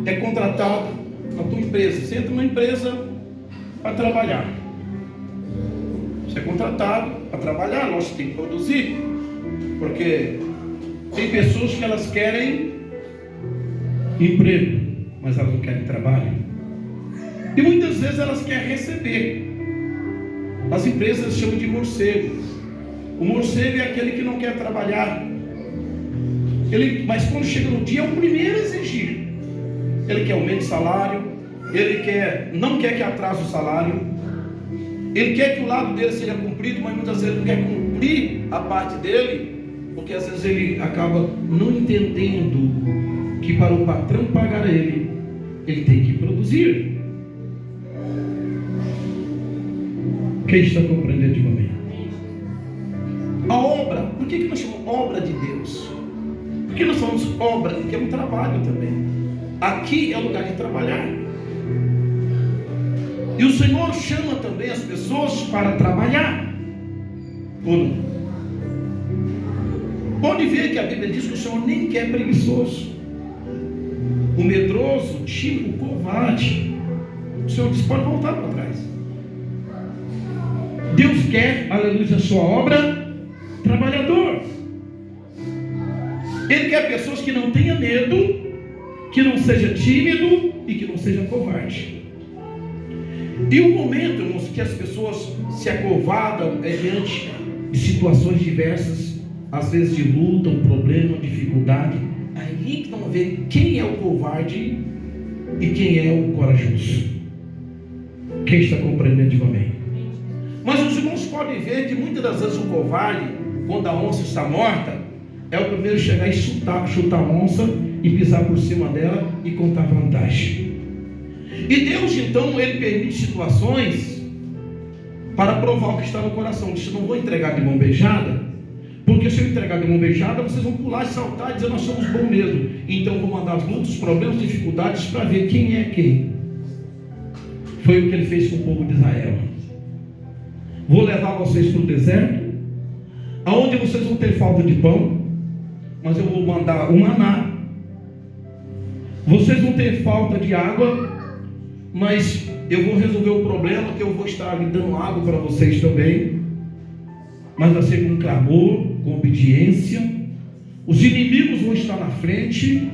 é contratado na tua empresa. Você entra numa empresa para trabalhar. Você é contratado para trabalhar, nós temos que produzir. Porque tem pessoas que elas querem emprego, mas elas não querem trabalho. E muitas vezes elas querem receber. As empresas chamam de morcego. O morcego é aquele que não quer trabalhar. Mas quando chega no dia, é o primeiro a exigir. Ele quer aumento de salário. Ele não quer que atrase o salário. Ele quer que o lado dele seja cumprido, mas muitas vezes ele não quer cumprir a parte dele, porque às vezes ele acaba não entendendo que para o patrão pagar ele tem que produzir. Quem está compreendendo de momento? A obra, por que nós chamamos obra de Deus? Porque nós somos obra, que é um trabalho também. Aqui é o lugar de trabalhar. E o Senhor chama também as pessoas para trabalhar. Ou não? Pode ver que a Bíblia diz que o Senhor nem quer preguiçoso, o medroso, o tímido, o covarde. O Senhor diz: pode voltar para trás. Deus quer, aleluia, a sua obra trabalhador. Ele quer pessoas que não tenham medo, que não seja tímido e que não seja covarde. E o momento, irmãos, que as pessoas se acovardam é diante de situações diversas, às vezes de luta, um problema, dificuldade. Aí que vamos ver quem é o covarde e quem é o corajoso. Quem está compreendendo de momento? Mas os irmãos podem ver que muitas das vezes o covarde, quando a onça está morta, é o primeiro a chegar e chutar a onça e pisar por cima dela e contar vantagem. E Deus então, Ele permite situações para provar o que está no coração. Diz: eu não vou entregar de mão beijada, porque se eu entregar de mão beijada, vocês vão pular e saltar e dizer: nós somos bons mesmo. Então vou mandar as lutas, problemas, dificuldades para ver quem é quem. Foi o que Ele fez com o povo de Israel. Vou levar vocês para o deserto, aonde vocês vão ter falta de pão, mas eu vou mandar um maná. Vocês vão ter falta de água, mas eu vou resolver o problema, que eu vou estar ali dando água para vocês também. Mas vai ser com clamor, com obediência. Os inimigos vão estar na frente,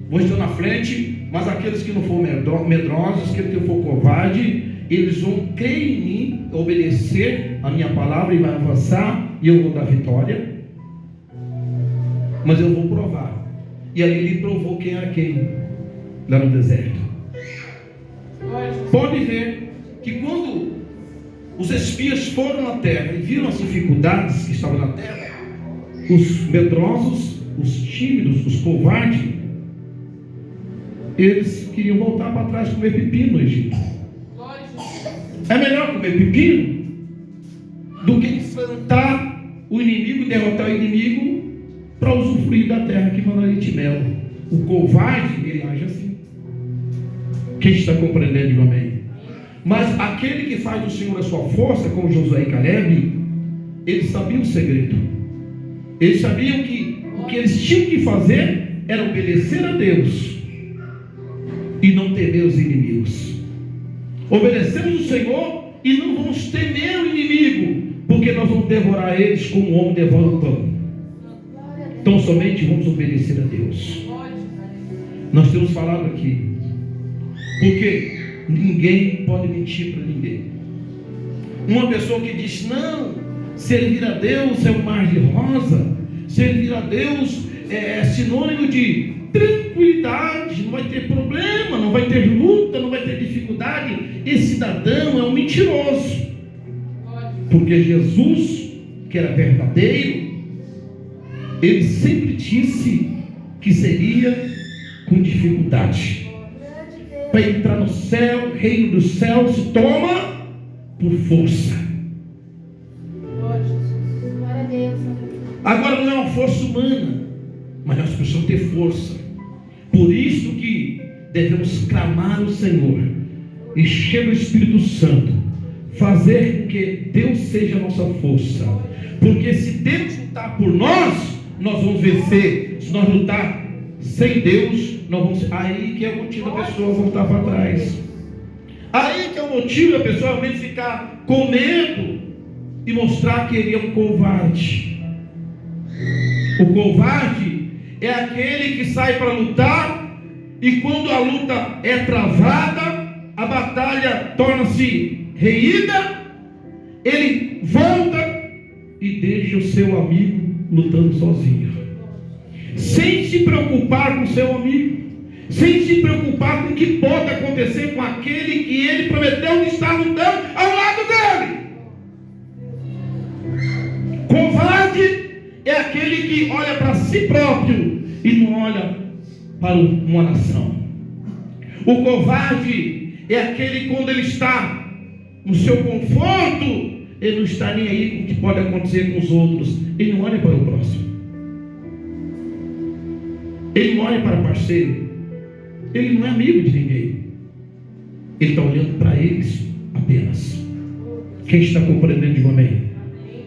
mas aqueles que não for medrosos, aqueles que não for covarde, eles vão crer em mim, obedecer a minha palavra e vai avançar, e eu vou dar vitória. Mas eu vou provar. E ali ele provou quem era quem, lá no deserto. Pode ver que quando os espias foram na terra e viram as dificuldades que estavam na terra, os medrosos, os tímidos, os covardes, eles queriam voltar para trás e comer pepino no Egito. É melhor comer pepino do que enfrentar o inimigo, derrotar o inimigo para usufruir da terra que manda leite e mel. O covarde, ele age assim. Quem está compreendendo, diga amém. Mas aquele que faz do Senhor a sua força, como Josué e Caleb, eles sabiam o segredo. Eles sabiam que o que eles tinham que fazer era obedecer a Deus e não temer os inimigos. Obedecemos o Senhor e não vamos temer o inimigo, porque nós vamos devorar eles como o homem devora o pão. Então somente vamos obedecer a Deus. Nós temos falado aqui, porque ninguém pode mentir para ninguém. Uma pessoa que diz: não, servir a Deus é um mar de rosa, servir a Deus é sinônimo de tranquilidade, não vai ter problema, não vai ter luta, não vai ter dificuldade. Esse cidadão é um mentiroso, porque Jesus, que era verdadeiro, ele sempre disse que seria com dificuldade. Para entrar no céu, reino dos céus, se toma por força. Agora não é uma força humana, mas nós precisamos ter força. Por isso que devemos clamar ao Senhor, encher o Espírito Santo, fazer com que Deus seja a nossa força. Porque se Deus lutar por nós, nós vamos vencer. Se nós lutar sem Deus, não vamos ser. Aí que é o motivo da pessoa voltar para trás. Aí que é o motivo da pessoa realmente ficar com medo e mostrar que ele é um covarde. O covarde é aquele que sai para lutar e quando a luta é travada, a batalha torna-se reída, ele volta e deixa o seu amigo lutando sozinho, sem se preocupar com o seu amigo, sem se preocupar com o que pode acontecer com aquele que ele prometeu de estar lutando ao lado dele. Covarde é aquele que olha para si próprio e não olha para uma nação. O covarde é aquele que, quando ele está no seu conforto, ele não está nem aí com o que pode acontecer com os outros. Ele não olha para o próximo. Ele não olha para o parceiro. Ele não é amigo de ninguém. Ele está olhando para eles apenas. Quem está compreendendo, diga amém.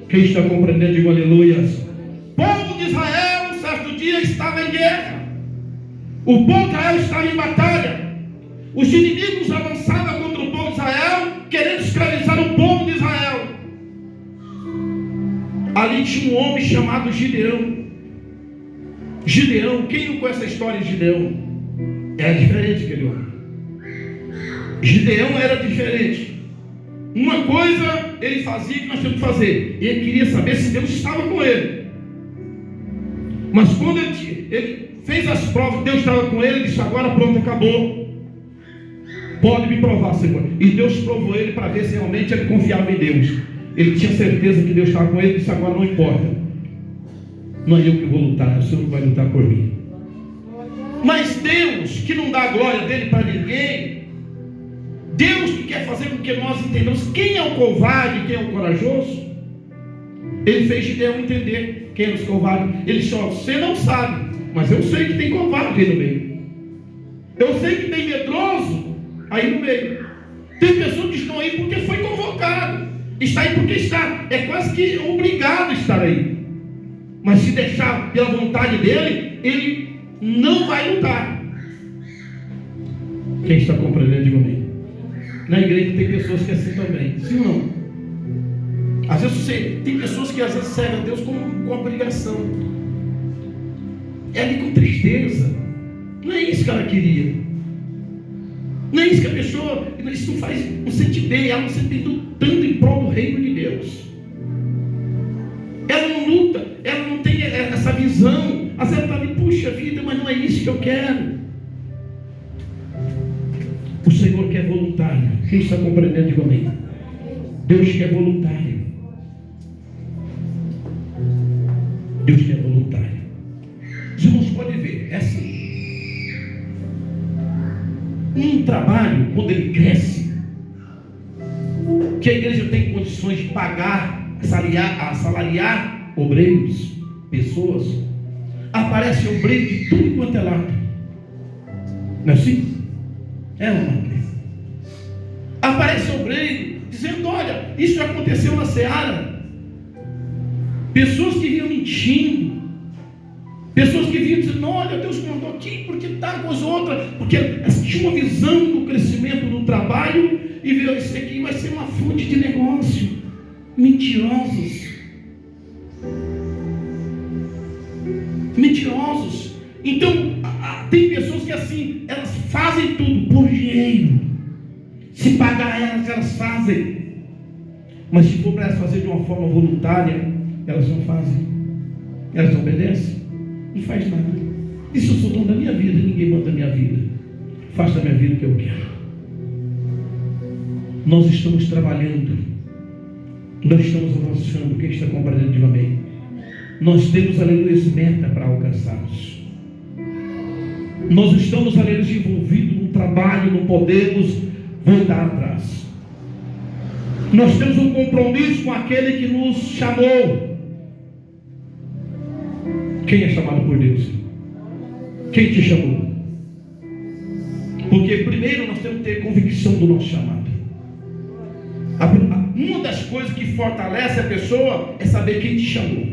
Quem está compreendendo, diga aleluias. O povo de Israel, um certo dia, estava em guerra. O povo de Israel estava em batalha. Os inimigos avançavam contra o povo de Israel, querendo escravizar o povo de Israel. Ali tinha um homem chamado Gideão. Gideão, quem não conhece a história de Gideão? Era diferente aquele homem. Gideão era diferente. Uma coisa ele fazia que nós temos que fazer. Ele queria saber se Deus estava com ele. Mas quando ele fez as provas, Deus estava com ele, ele disse: agora pronto, acabou. Pode me provar, Senhor. E Deus provou ele para ver se realmente ele confiava em Deus. Ele tinha certeza que Deus estava com ele e disse: agora não importa. Não é eu que vou lutar, é o Senhor que vai lutar por mim. Mas Deus, que não dá a glória dele para ninguém, Deus que quer fazer com que nós entendamos quem é o covarde e quem é o corajoso, ele fez Gideão entender quem é os covardes. Ele disse: ó, você não sabe, mas eu sei que tem covarde aí no meio. Eu sei que tem medroso aí no meio. Tem pessoas que estão aí porque foi convocado. Está aí porque está. É quase que obrigado a estar aí. Mas se deixar pela vontade dele, ele não vai lutar. Quem está compreendendo, diga amém. Na igreja tem pessoas que é assim também. Sim ou não? Às vezes tem pessoas que às vezes servem a Deus com obrigação. É ali com tristeza. Não é isso que ela queria. Não é isso que a pessoa, isso não faz, não sente bem, ela não se sente lutando em prol do reino de Deus. Ela não luta, ela não tem essa visão. Às vezes ela está ali: puxa vida, mas não é isso que eu quero. O Senhor quer voluntário. Quem está compreendendo, diga amém. Deus quer voluntário. Deus quer voluntário. Os irmãos podem ver, é assim. Um trabalho, quando ele cresce, que a igreja tem condições de pagar, assalariar obreiros, pessoas, aparece obreiro de tudo quanto é lado. Não é assim? É uma coisa. Aparece obreiro dizendo: olha, isso aconteceu na seara. Pessoas que vinham mentindo, pessoas que vinham dizendo: olha, Deus me mandou aqui porque está com as outras, porque tinha uma visão do crescimento do trabalho e viu: isso aqui vai ser uma fonte de negócio. Mentirosos. Mentirosos. Então tem pessoas que assim, elas fazem tudo por dinheiro. Se pagar elas fazem. Mas se for para elas fazer de uma forma voluntária, elas não fazem. Elas não obedecem. Não faz nada. Isso eu sou dono da minha vida, ninguém manda da minha vida. Faço da minha vida o que eu quero. Nós estamos trabalhando. Nós estamos avançando. Quem está compreendendo, diga amém. Nós temos, aleluia, meta para alcançarmos. Nós estamos, aleluia, envolvidos no trabalho, não podemos voltar atrás. Nós temos um compromisso com aquele que nos chamou. Quem é chamado por Deus? Quem te chamou? Porque primeiro nós temos que ter convicção do nosso chamado. Uma das coisas que fortalece a pessoa é saber quem te chamou.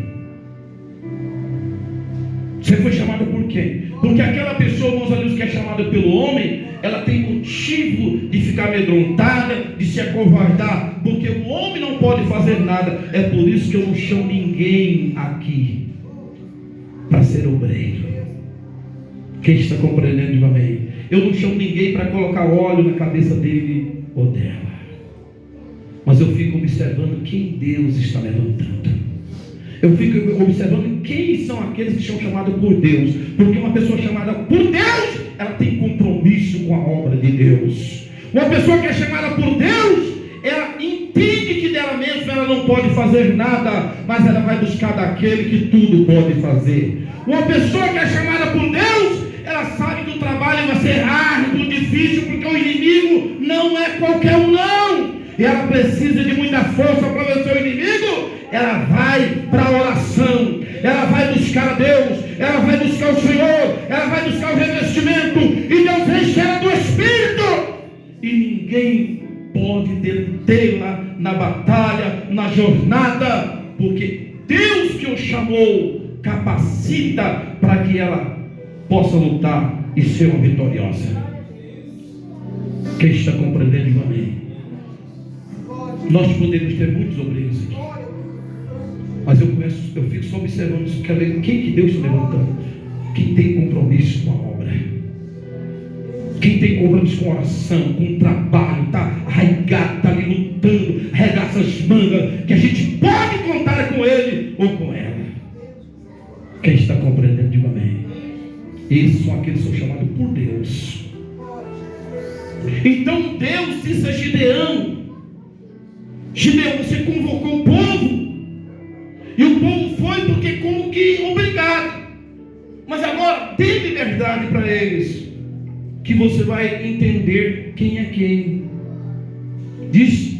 Você foi chamado por quem? Porque aquela pessoa, meus amigos, que é chamada pelo homem, ela tem motivo de ficar amedrontada, de se acovardar, porque o homem não pode fazer nada. É por isso que eu não chamo ninguém aqui para ser obreiro. Quem está compreendendo, diga amém. Eu não chamo ninguém para colocar óleo na cabeça dele ou dela, mas eu fico observando quem Deus está levantando. Eu fico observando quem são aqueles que são chamados por Deus. Porque uma pessoa chamada por Deus, ela tem compromisso com a obra de Deus. Uma pessoa que é chamada por Deus, ela entende que dela mesma ela não pode fazer nada, mas ela vai buscar daquele que tudo pode fazer. Uma pessoa que é chamada por Deus, ela sabe que o trabalho vai ser árduo, difícil, porque o inimigo não é qualquer um, não. E ela precisa de muita força para vencer o inimigo. Ela vai para a oração, ela vai buscar a Deus, ela vai buscar o Senhor, ela vai buscar o revestimento, e Deus enche ela do Espírito, e ninguém pode detê-la na batalha, na jornada, porque Deus que o chamou capacita para que ela possa lutar e ser uma vitoriosa. Quem está compreendendo, diga amém. Nós podemos ter muitos obreiros aqui, mas eu fico só observando, quero ver quem que Deus está levantando. Quem tem compromisso com a obra, quem tem compromisso com a oração, com o trabalho, está arraigado, está ali lutando, arregaça as mangas, que a gente pode contar com ele ou com ela. Quem está compreendendo, diga amém. Esses são aqueles que são chamados por Deus. Então Deus disse a Gideão: Gideão, você convocou o povo, e o povo foi porque como que obrigado, mas agora dê liberdade para eles, que você vai entender quem é quem. Diz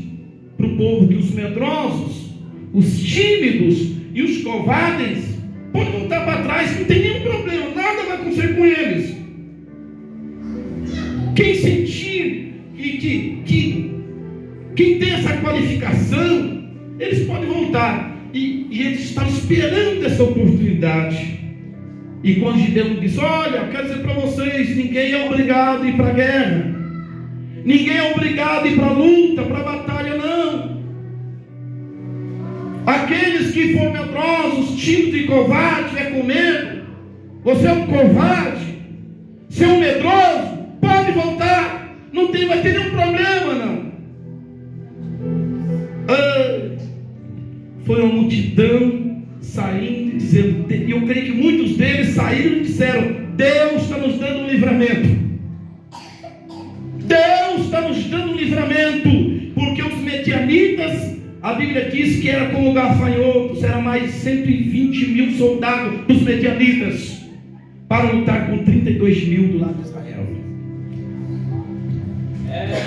para o povo que os medrosos, os tímidos e os covardes podem voltar para trás, não tem nenhum problema, nada vai acontecer com eles. Quem sentir que quem tem essa qualificação, eles podem voltar. E eles estão esperando essa oportunidade. E quando Gideão diz: olha, eu quero dizer para vocês, ninguém é obrigado a ir para a guerra, ninguém é obrigado a ir para a luta, para a batalha, não. Aqueles que foram medrosos, tímidos e covardes, é com medo. Você é um covarde, você é um medroso, pode voltar, não vai ter nenhum problema, não. Foi uma multidão saindo e dizendo, e eu creio que muitos deles saíram e disseram: Deus está nos dando um livramento. Deus está nos dando um livramento, porque os medianitas, a Bíblia diz que era como gafanhotos, era mais 120 mil soldados dos medianitas, para lutar com 32 mil do lado de Israel.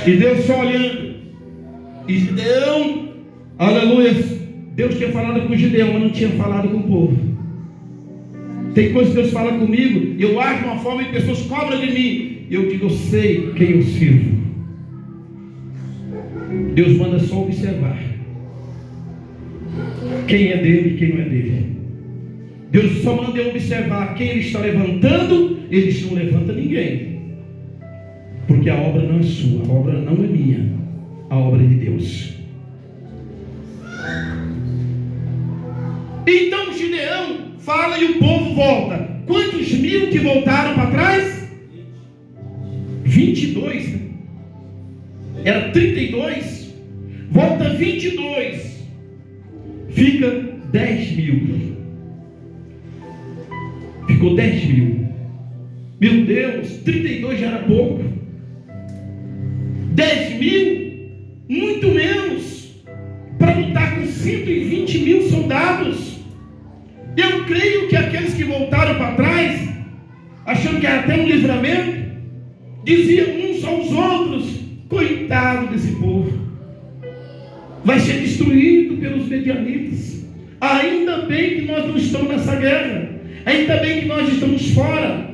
E Deus só olhando, e Gideão, aleluia, Deus tinha falado com Gideão, mas não tinha falado com o povo. Tem coisas que Deus fala comigo, e eu acho de uma forma e pessoas cobram de mim, e eu digo: eu sei quem eu sirvo. Deus manda só observar quem é dele e quem não é dele. Deus só manda eu observar quem ele está levantando. Ele não levanta ninguém, porque a obra não é sua, a obra não é minha, a obra é de Deus. Então Gideão fala e o povo volta. Quantos mil que voltaram para trás? 22, né? Era 32. Volta 22. Fica 10 mil. Ficou 10 mil. Meu Deus, 32 já era pouco. 10 mil, muito menos, para lutar com 120 mil soldados. Eu creio que aqueles que voltaram para trás, achando que era até um livramento, diziam uns aos outros: coitado desse povo, vai ser destruído pelos medianitas. Ainda bem que nós não estamos nessa guerra, ainda bem que nós estamos fora.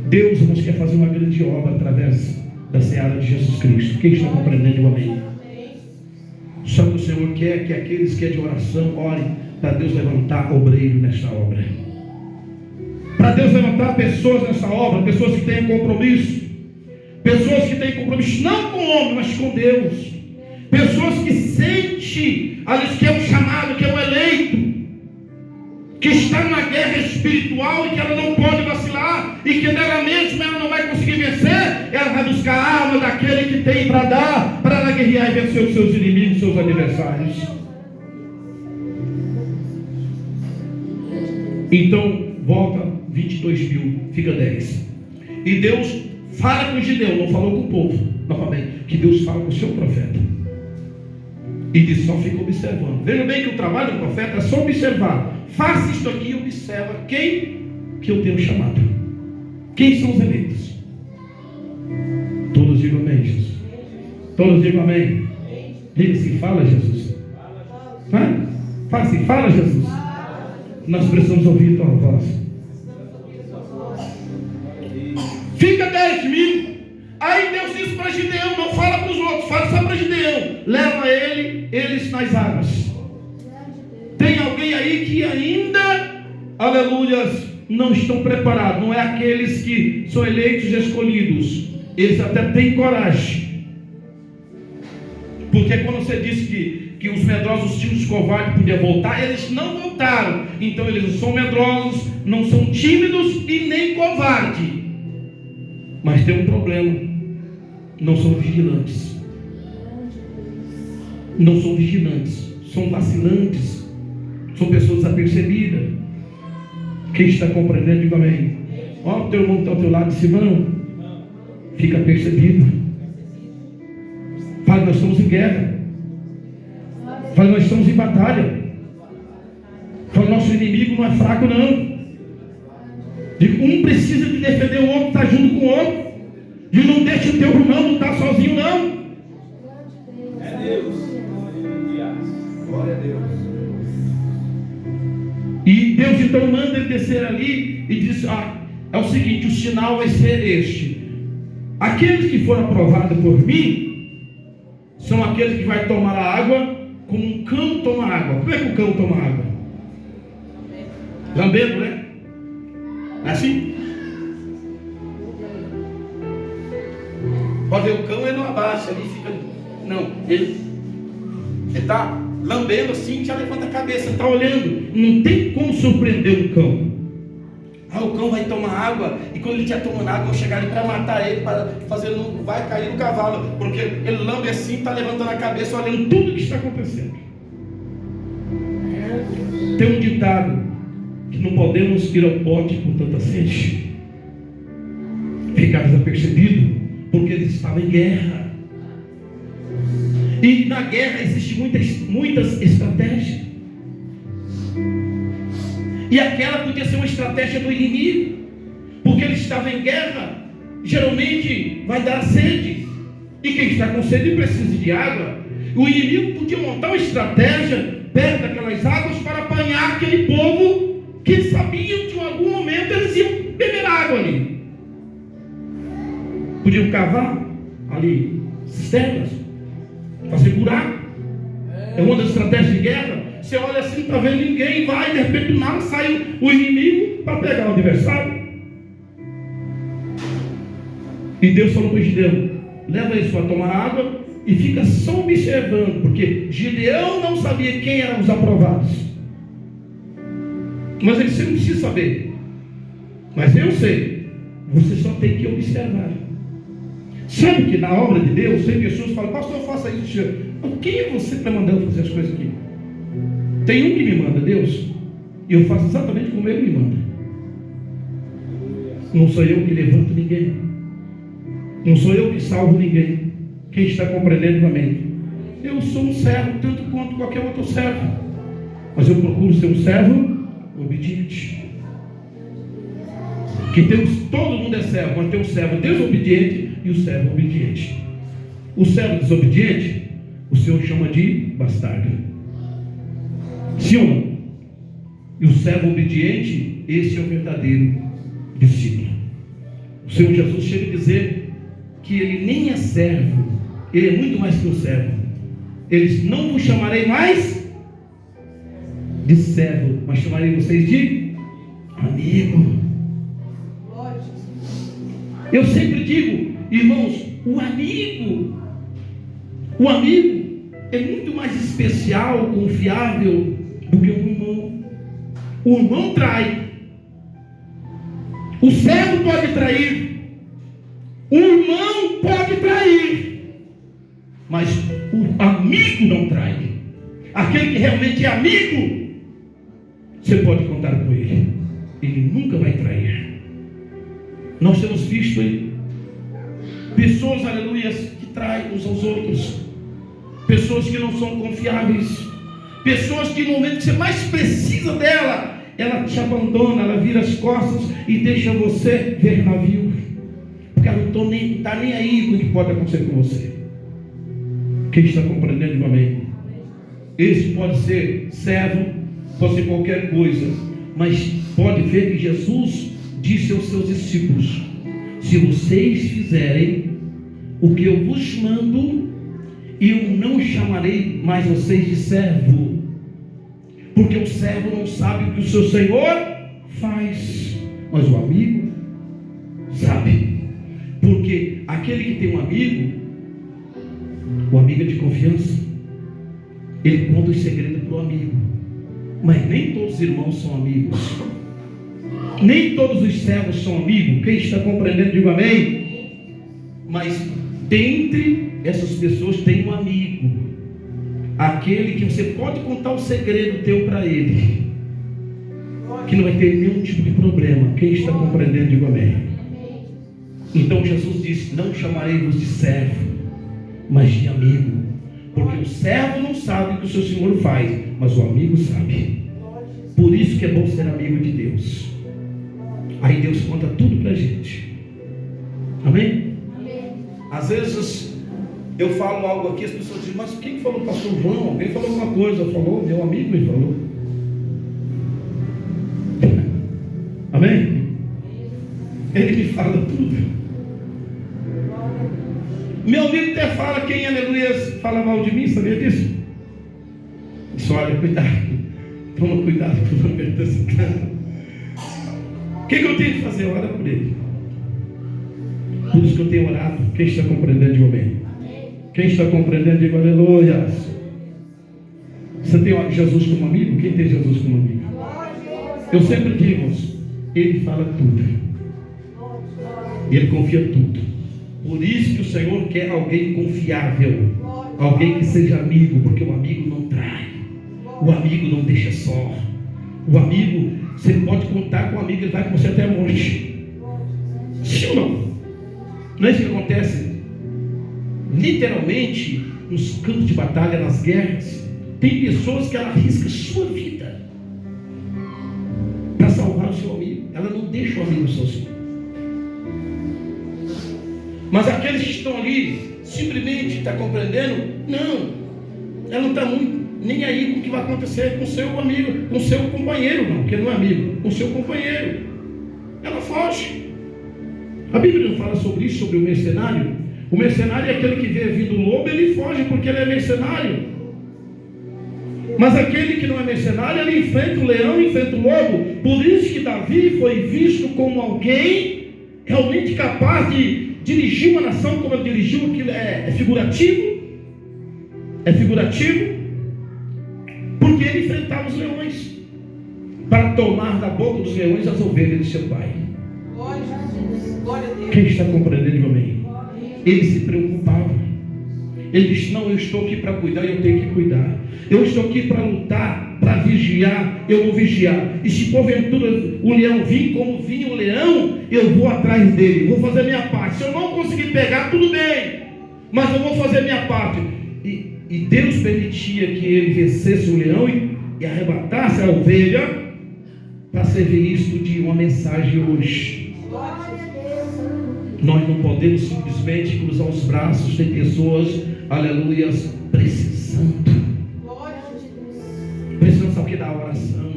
Deus nos quer fazer uma grande obra através da seara de Jesus Cristo. Quem está compreendendo, amém? Só que o Senhor quer que aqueles que é de oração orem para Deus levantar obreiro nesta obra. Para Deus levantar pessoas nessa obra, pessoas que tenham compromisso. Pessoas que têm compromisso não com o homem, mas com Deus. Pessoas que sentem, aliás, que é um chamado, que é um eleito, que está numa guerra espiritual e que ela não pode vacilar, e que nela mesma ela não vai conseguir vencer. Ela vai buscar a alma daquele que tem para dar, para ela guerrear e vencer os seus inimigos, seus adversários. Então, volta 22 mil, fica 10. E Deus fala com o Gideão, não falou com o povo, novamente, que Deus fala com o seu profeta. E diz, só fica observando. Veja bem que o trabalho do profeta é só observar. Faça isto aqui e observa quem que eu tenho chamado. Quem são os eleitos? Todos digam amém, Jesus. Todos digam amém. Diga assim, fala Jesus. Fala assim, fala Jesus. Nós precisamos ouvir tua voz. Fica 10 mil. Aí Deus disse para Gideão, não fala para os outros, fala só para Gideão. Leva eles nas águas. Tem alguém aí que ainda, aleluias, não estão preparados. Não é aqueles que são eleitos e escolhidos. Eles até têm coragem. Porque quando você disse que os medrosos tinham os covardes podiam voltar, eles não voltaram. Então eles não são medrosos, não são tímidos e nem covardes. Mas tem um problema. Não são vigilantes. Não são vigilantes. São vacilantes. São pessoas desapercebidas. Quem está compreendendo, diga amém. Ó, o teu irmão que está ao teu lado, disse, irmão, fica percebido. Fala, nós estamos em guerra. Fala, nós estamos em batalha. Fala, nosso inimigo não é fraco, não. Digo, um precisa de defender o outro, está junto com o outro. E não deixe o teu irmão lutar sozinho, não. É Deus. Glória a Deus. E Deus então manda ele descer ali e diz, é o seguinte, o sinal vai ser este. Aqueles que foram aprovados por mim são aqueles que vai tomar a água como um cão toma água. Como é que o cão toma água? Lambendo, né? É assim? Pode ver, o cão ele não abaixa, ele fica. Não, ele está lambendo assim, já levanta a cabeça, está olhando. Não tem como surpreender um cão. O cão vai tomar água, e quando ele estiver tomando água, vão chegar ali para matar ele, para fazer, não vai cair no cavalo, porque ele lambe assim, está levantando a cabeça, olhando tudo o que está acontecendo. Tem um ditado que não podemos ir ao pote com tanta sede, ficar desapercebido, porque eles estavam em guerra. E na guerra existem muitas estratégias. E aquela podia ser uma estratégia do inimigo, porque ele estava em guerra. Geralmente vai dar sede, e quem está com sede precisa de água. O inimigo podia montar uma estratégia perto daquelas águas para apanhar aquele povo que sabiam que em algum momento eles iam beber água ali. Podiam cavar ali cisternas para segurar. É uma das estratégias de guerra. Você olha assim, não está vendo ninguém, vai, de repente do nada sai o inimigo para pegar o adversário. E Deus falou para Gideão, leva eles para tomar água e fica só observando, porque Gideão não sabia quem eram os aprovados. Mas ele sempre precisa saber. Mas eu sei, você só tem que observar. Sabe que na obra de Deus, tem pessoas que falam, pastor, faça isso, senhor. Quem é você para mandar eu fazer as coisas aqui? Tem um que me manda, Deus, e eu faço exatamente como Ele me manda. Não sou eu que levanto ninguém. Não sou eu que salvo ninguém. Quem está compreendendo também? Eu sou um servo, tanto quanto qualquer outro servo. Mas eu procuro ser um servo obediente. Que Deus, todo mundo é servo, mas tem um servo desobediente e o servo obediente. O servo desobediente, o Senhor chama de bastardo. Sim ou não? E o servo obediente, esse é o verdadeiro discípulo. O Senhor Jesus chega a dizer que Ele nem é servo, Ele é muito mais que um servo. Ele diz, não vos chamarei mais de servo, mas chamarei vocês de amigo. Eu sempre digo, irmãos, o amigo é muito mais especial, confiável do que um irmão. O irmão trai, o servo pode trair, o irmão pode trair, mas o amigo não trai. Aquele que realmente é amigo, você pode contar com ele, ele nunca vai trair. Nós temos visto aí pessoas, aleluia, que traem uns aos outros, pessoas que não são confiáveis, pessoas que no momento que você mais precisa dela, ela te abandona, ela vira as costas e deixa você ver navio, porque ela não está nem aí com o que pode acontecer com você. Quem está compreendendo, meu amém? Esse pode ser servo, pode ser qualquer coisa, mas pode ver que Jesus disse aos seus discípulos: se vocês fizerem o que eu vos mando, eu não chamarei mais vocês de servo, porque o servo não sabe o que o seu Senhor faz, mas o amigo sabe. Porque aquele que tem um amigo, o amigo é de confiança, ele conta os segredos para o amigo. Mas nem todos os irmãos são amigos, nem todos os servos são amigos. Quem está compreendendo, diga amém. Mas dentre essas pessoas tem um amigo, aquele que você pode contar o segredo teu para ele, que não vai ter nenhum tipo de problema. Quem está compreendendo, diga amém. Então Jesus disse: não chamarei-vos de servo, mas de amigo, porque o servo não sabe o que o seu Senhor faz, mas o amigo sabe. Por isso que é bom ser amigo de Deus. Aí Deus conta tudo pra gente. Amém? Às vezes eu falo algo aqui, as pessoas dizem: mas quem falou, pastor João? Alguém falou alguma coisa? Falou, meu amigo me falou. Amém? Ele me fala tudo. Meu amigo até fala, quem, aleluia, fala mal de mim, sabia disso? Só olha, cuidado, toma cuidado com o nome desse cara. O que eu tenho que fazer? Ora por ele. Por isso que eu tenho orado. Quem está compreendendo, diga amém. Quem está compreendendo, diga aleluia. Você tem Jesus como amigo? Quem tem Jesus como amigo? Eu sempre digo, ele fala tudo, ele confia tudo. Por isso que o Senhor quer alguém confiável, alguém que seja amigo, porque o amigo não trai, o amigo não deixa só. O amigo, você pode contar com o amigo, ele vai com você até a morte. Sim ou não? Não é isso que acontece? Literalmente, nos campos de batalha, nas guerras, tem pessoas que ela arrisca sua vida para salvar o seu amigo. Ela não deixa o amigo sozinho. Mas aqueles que estão ali, simplesmente, está compreendendo? Não, ela não está muito nem aí com o que vai acontecer com o seu amigo, com o seu companheiro, não, porque não é amigo, com o seu companheiro. Ela foge. A Bíblia não fala sobre isso, sobre o mercenário. O mercenário é aquele que vê vindo o lobo, ele foge porque ele é mercenário. Mas aquele que não é mercenário, ele enfrenta o leão, enfrenta o lobo. Por isso que Davi foi visto como alguém realmente capaz de dirigir uma nação como ele dirigiu. Aquilo é figurativo. É figurativo. Porque ele enfrentava os leões para tomar da boca dos leões as ovelhas de seu pai. Quem está compreendendo, amém? Ele se preocupava. Ele disse: não, eu estou aqui para cuidar e eu tenho que cuidar. Eu estou aqui para lutar, para vigiar, eu vou vigiar. E se porventura o leão vir como vinha o leão, eu vou atrás dele, vou fazer a minha parte. Se eu não conseguir pegar, tudo bem, mas eu vou fazer a minha parte. E Deus permitia que ele vencesse o leão e arrebatasse a ovelha, para servir isto de uma mensagem hoje. Nós não podemos simplesmente cruzar os braços. Tem pessoas, aleluia, precisando sabe o que? Da oração,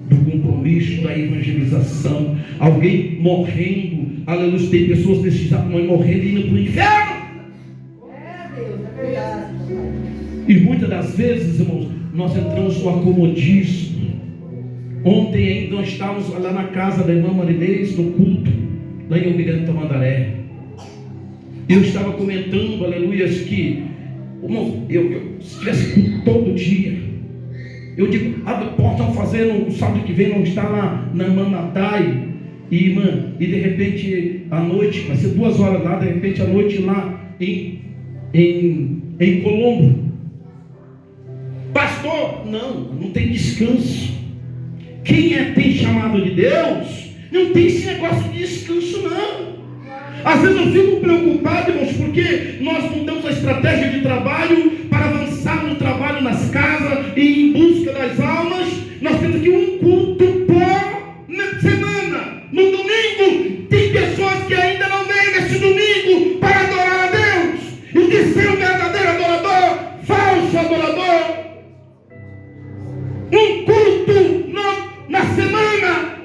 do compromisso, da evangelização. Alguém morrendo, aleluia. Tem pessoas nesse exato momento morrendo e indo para o inferno. E muitas das vezes, irmãos, nós entramos no acomodismo. Ontem ainda nós estávamos lá na casa da irmã Marinês, no culto, lá em Almirante Tamandaré. Eu estava comentando, aleluias, que se tivesse culto todo dia, eu digo, possam fazer no sábado que vem, não está lá na irmã Natai, e de repente à noite, vai ser 2 horas lá, de repente à noite lá em Colombo. Pastor, não tem descanso. Quem tem chamado de Deus, não tem esse negócio de descanso, não. Às vezes eu fico preocupado, irmãos, porque nós mudamos a estratégia de trabalho para avançar no trabalho nas casas e em busca das almas. Nós temos aqui um culto por semana. No domingo, tem pessoas que ainda não vêm nesse domingo para adorar a Deus. E que ser um verdadeiro adorador, falso adorador. Um culto na semana.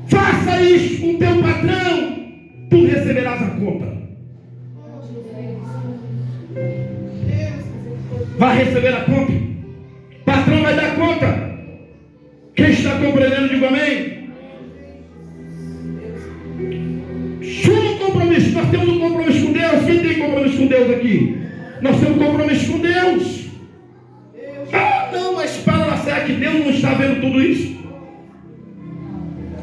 Faça isso com o teu patrão. Tu receberás a conta. Vai receber a conta. O patrão vai dar conta. Quem está compreendendo, diga amém. Suma compromisso. Nós temos um compromisso com Deus. Quem tem compromisso com Deus aqui? Nós temos um compromisso com Deus. Não, mas para, será que Deus não está vendo tudo isso?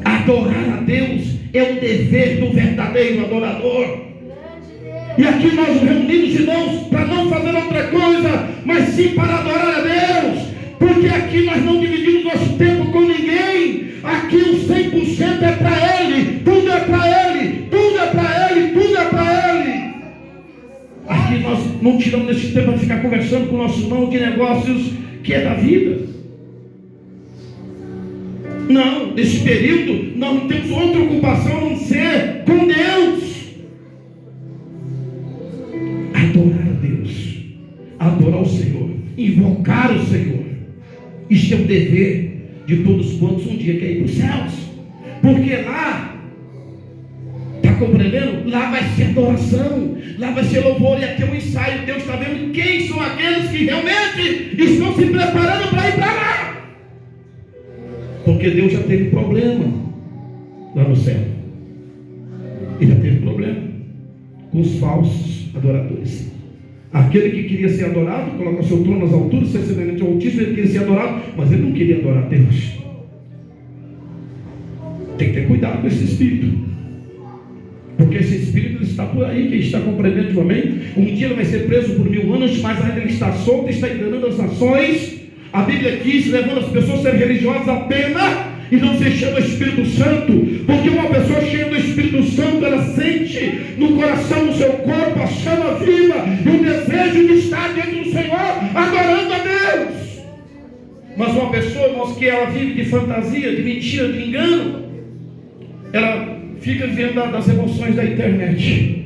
Adorar a Deus é o dever do verdadeiro adorador. E aqui nós nos reunimos, irmãos, para não fazer outra coisa, mas sim para adorar a Deus. Porque aqui nós não dividimos nosso tempo com ninguém. Aqui o 100% é para Ele. Tudo é para Ele. Tudo é para Ele. Tudo é para Ele. Aqui nós não tiramos esse tempo para ficar conversando com o nosso irmão de negócios que é da vida. Não, nesse período nós não temos outra ocupação a não ser com Deus. Adorar a Deus, adorar o Senhor, invocar o Senhor. Isso é o dever de todos quantos um dia querem ir para os céus. Porque lá, está compreendendo? Lá vai ser adoração, lá vai ser louvor, e aqui é um ensaio. Deus está vendo quem são aqueles que realmente estão se preparando para ir para lá. Porque Deus já teve problema lá no céu. Ele já teve problema com os falsos adoradores. Aquele que queria ser adorado, coloca seu trono nas alturas, ser semelhante ao Altíssimo, ele queria ser adorado, mas ele não queria adorar a Deus. Tem que ter cuidado com esse espírito. Porque esse espírito está por aí, quem está compreendendo, amém? Um dia ele vai ser preso por 1000 anos, mas ainda ele está solto e está enganando as nações. A Bíblia quis levando as pessoas a serem religiosas apenas e não se chama Espírito Santo, porque uma pessoa cheia do Espírito Santo, ela sente no coração, no seu corpo, a chama viva e o desejo de estar diante do Senhor, adorando a Deus. Mas uma pessoa, irmãos, que ela vive de fantasia, de mentira, de engano, ela fica vivendo das emoções da internet,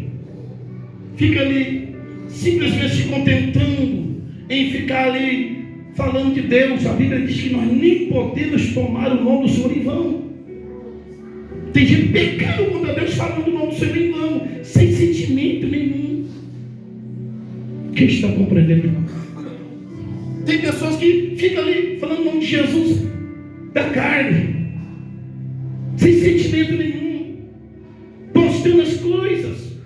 fica ali simplesmente se contentando em ficar ali falando de Deus. A Bíblia diz que nós nem podemos tomar o nome do Senhor em vão. Tem gente pecando contra Deus, falando o nome do Senhor em vão, sem sentimento nenhum. Quem está compreendendo, irmão? Tem pessoas que ficam ali falando o nome de Jesus da carne, sem sentimento nenhum, postando as coisas,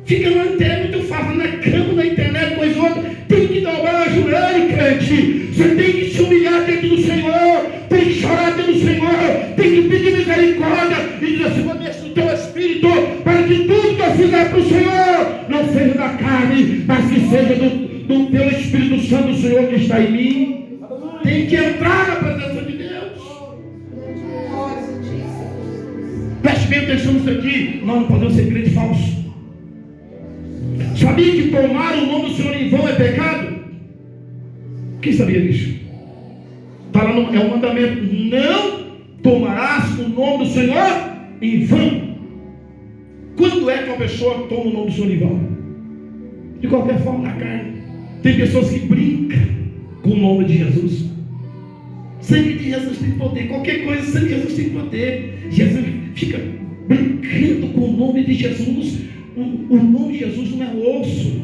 fica na internet, muito fácil, na cama, na internet, coisa outra. Tem que dobrar a joelho, crente. Você tem que se humilhar diante do Senhor, tem que chorar diante do Senhor, tem que pedir misericórdia e dizer: Senhor, mexe o teu espírito, para que tudo que eu fizer para o Senhor não seja da carne, mas que seja do teu Espírito Santo, do Senhor que está em mim. Tem que entrar na presença de Deus. Preste bem atenção nisso aqui. Nós não podemos ser crente falso. Sabia que tomar o nome do Senhor em vão é pecado? Quem sabia disso? Está lá é um mandamento: não tomarás o nome do Senhor em vão. Quando é que uma pessoa toma o nome do Senhor em vão? De qualquer forma, na carne. Tem pessoas que brincam com o nome de Jesus. Sangue de Jesus tem poder. Qualquer coisa, sangue de Jesus tem poder. Jesus fica brincando com o nome de Jesus. O nome de Jesus não é osso.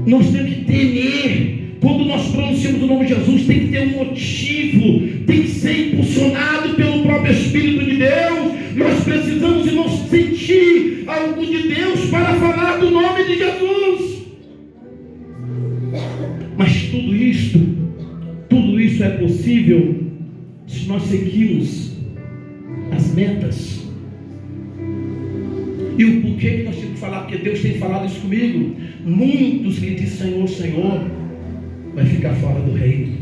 Nós temos que temer, Quando nós pronunciamos o nome de Jesus, tem que ter um motivo, tem que ser impulsionado pelo próprio Espírito de Deus. Nós precisamos, irmãos, sentir algo de Deus para falar do nome de Jesus. Mas tudo isso é possível se nós seguirmos as metas. E o porquê que nós temos que falar? Porque Deus tem falado isso comigo. Muitos que dizem Senhor, Senhor, vai ficar fora do reino.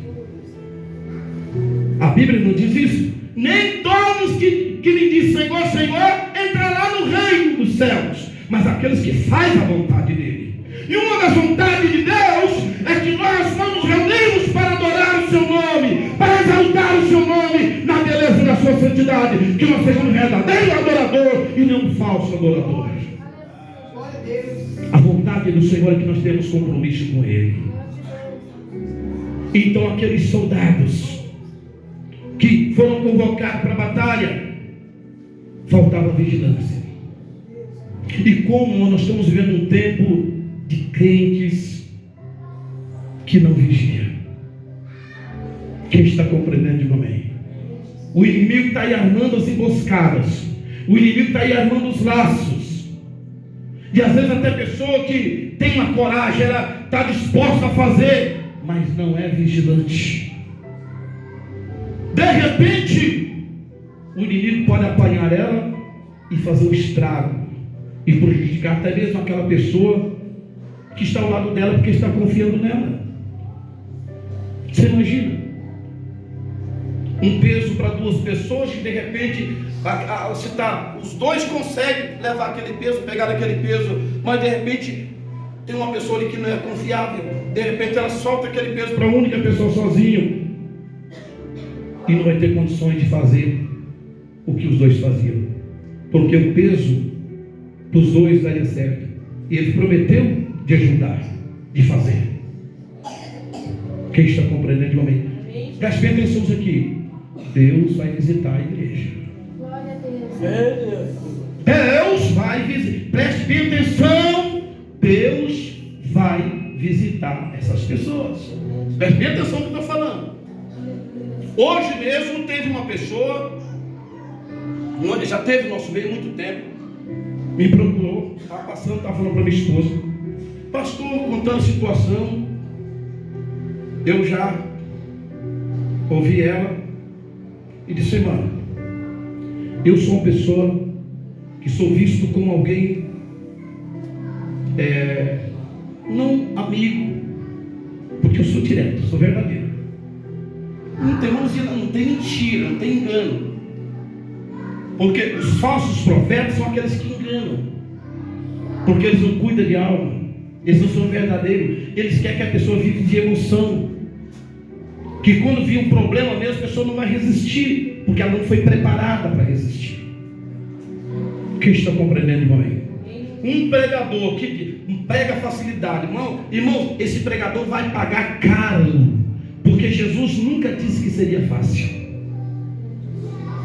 A Bíblia não diz isso. Nem todos que lhe dizem Senhor, Senhor, entrará no reino dos céus, mas aqueles que fazem a vontade dele. E uma das vontades de Deus é que nós vamos reunirmos para adorar o seu nome, para exaltar o seu nome na beleza da sua santidade, que nós sejamos um verdadeiro adorador e não um falso adorador. A vontade do Senhor é que nós temos compromisso com Ele. Então aqueles soldados que foram convocados para a batalha, faltava vigilância. E como nós estamos vivendo um tempo de crentes que não vigiam. Quem está compreendendo, diga amém. O inimigo está aí armando as emboscadas, o inimigo está aí armando os laços, e às vezes até pessoa que tem uma coragem, ela está disposta a fazer, mas não é vigilante. De repente o inimigo pode apanhar ela e fazer um estrago e prejudicar até mesmo aquela pessoa que está ao lado dela, porque está confiando nela. Você imagina um peso para duas pessoas que de repente os dois conseguem levar aquele peso, pegar aquele peso, mas de repente tem uma pessoa ali que não é confiável, de repente ela solta aquele peso para a única pessoa sozinho e não vai ter condições de fazer o que os dois faziam, porque o peso dos dois daria certo, e ele prometeu de ajudar, de fazer. Quem está compreendendo, amém? Preste bem atenção aqui. Deus vai visitar a igreja. Glória a Deus. Deus vai visitar. Preste bem atenção. Deus vai visitar essas pessoas. Preste bem atenção no que eu estou falando. Hoje mesmo teve uma pessoa, já teve no nosso meio há muito tempo, me procurou, estava passando, estava falando para minha esposa, pastor, contando a situação. Eu já ouvi ela e disse, irmã, eu sou uma pessoa que sou visto como alguém não amigo, porque eu sou direto, sou verdadeiro, não tem mentira, não tem engano, porque os falsos profetas são aqueles que enganam, porque eles não cuidam de alma, eles não são verdadeiros, eles querem que a pessoa vive de emoção, que quando vir um problema mesmo, a pessoa não vai resistir, porque ela não foi preparada para resistir. Quem está compreendendo, irmão? Um pregador que prega facilidade, irmão, esse pregador vai pagar caro, porque Jesus nunca disse que seria fácil.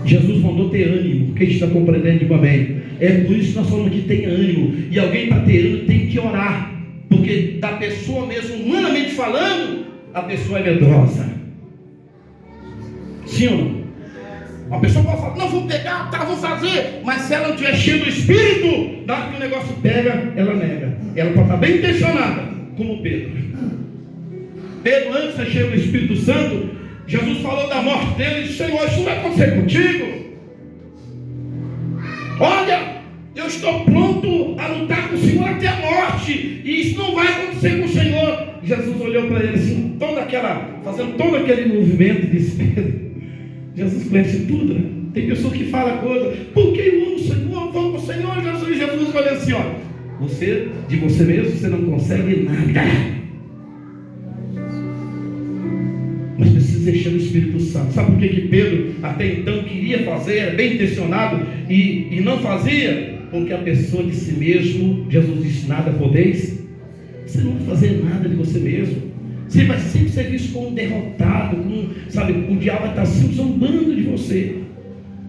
Jesus mandou ter ânimo. Quem está compreendendo, irmão? É por isso que nós falamos que tem ânimo, e alguém para ter ânimo tem que orar, porque da pessoa mesmo, humanamente falando, a pessoa é medrosa. Sim ou não? Uma pessoa pode falar, não, vou pegar, tá, vou fazer, mas se ela não estiver cheia do Espírito, na hora que o negócio pega, ela nega. Ela pode estar bem intencionada, como Pedro. Pedro, antes de ser cheio do Espírito Santo, Jesus falou da morte dele e disse, Senhor, isso não vai acontecer contigo? Olha, eu estou pronto a lutar com o Senhor até a morte, e isso não vai acontecer com o Senhor. Jesus olhou para ele assim, fazendo todo aquele movimento, e disse, Pedro, Jesus conhece tudo, né? Tem pessoas que falam coisa, porque eu amo o Senhor, vamos para o Senhor, Jesus. Jesus olha assim, ó, de você mesmo, você não consegue nada, mas precisa encher o Espírito Santo. Sabe por que Pedro até então queria fazer, era bem intencionado, e não fazia? Porque a pessoa de si mesmo, Jesus disse, nada podeis. Você não vai fazer nada de você mesmo. Você vai sempre ser visto como um derrotado, o diabo vai estar sempre zombando de você,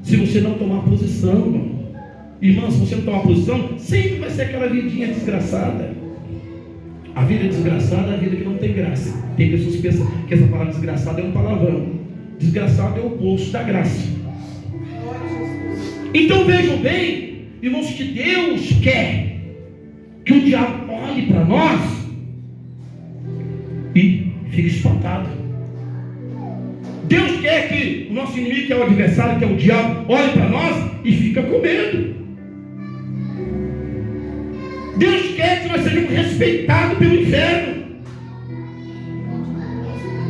se você não tomar posição, irmão. Se você não tomar posição, sempre vai ser aquela vidinha desgraçada. A vida desgraçada é a vida que não tem graça. Tem pessoas que pensam que essa palavra desgraçada é um palavrão. Desgraçado é o oposto da graça. Então vejam bem, irmãos, que Deus quer que o diabo olhe para nós e fique espantado. Deus quer que o nosso inimigo, que é o adversário, que é o diabo, olhe para nós e fica com medo. Deus quer que nós sejamos respeitados pelo inferno.